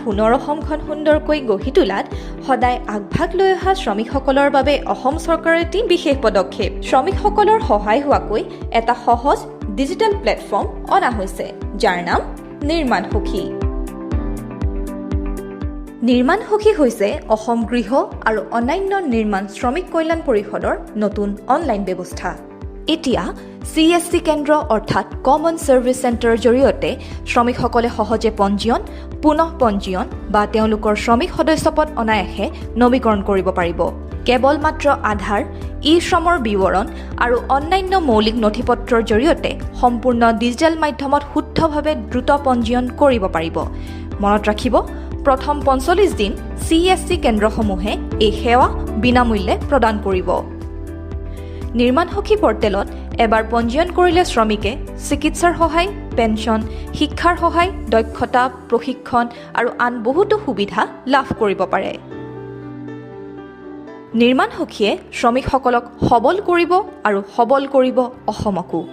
সোণৰ অসমখন সুন্দৰকৈ গঢ়ি তোলাত সদায় আগভাগ লৈ অহা শ্ৰমিকসকলৰ বাবে অসম চৰকাৰৰ এটি বিশেষ পদক্ষেপ। শ্ৰমিকসকলৰ সহায় হোৱাকৈ এটা সহজ ডিজিটেল প্লেটফৰ্ম অনা হৈছে, যাৰ নাম নিৰ্মাণ সখী। নিৰ্মাণ সখী হৈছে অসম গৃহ আৰু অন্যান্য নিৰ্মাণ শ্ৰমিক কল্যাণ পৰিষদৰ নতুন অনলাইন ব্যৱস্থা। এতিয়া CSC কেন্দ্ৰ অৰ্থাৎ কমন ছাৰ্ভিচ চেণ্টাৰৰ জৰিয়তে শ্ৰমিকসকলে সহজে পঞ্জীয়ন, পুনঃ পঞ্জীয়ন বা তেওঁলোকৰ শ্ৰমিক সদস্যপদ অনায়াসে নৱীকৰণ কৰিব পাৰিব। কেৱল মাত্ৰ আধাৰ, ই-শ্ৰমৰ বিৱৰণ আৰু অন্যান্য মৌলিক নথিপত্ৰৰ জৰিয়তে সম্পূৰ্ণ ডিজিটেল মাধ্যমত শুদ্ধভাৱে দ্ৰুত পঞ্জীয়ন কৰিব পাৰিব। মনত ৰাখিব, প্ৰথম 45 দিন CSC কেন্দ্ৰসমূহে এই সেৱা বিনামূল্যে প্ৰদান কৰিব। নিৰ্মাণ সখী পৰ্টেলত এবাৰ পঞ্জীয়ন কৰিলে শ্ৰমিকে চিকিৎসাৰ সহায়, পেঞ্চন, শিক্ষাৰ সহায়, দক্ষতা প্ৰশিক্ষণ আৰু আন বহুতো সুবিধা লাভ কৰিব পাৰে। নিৰ্মাণ সখীয়ে শ্ৰমিকসকলক সবল কৰিব আৰু সবল কৰিব অসমকো।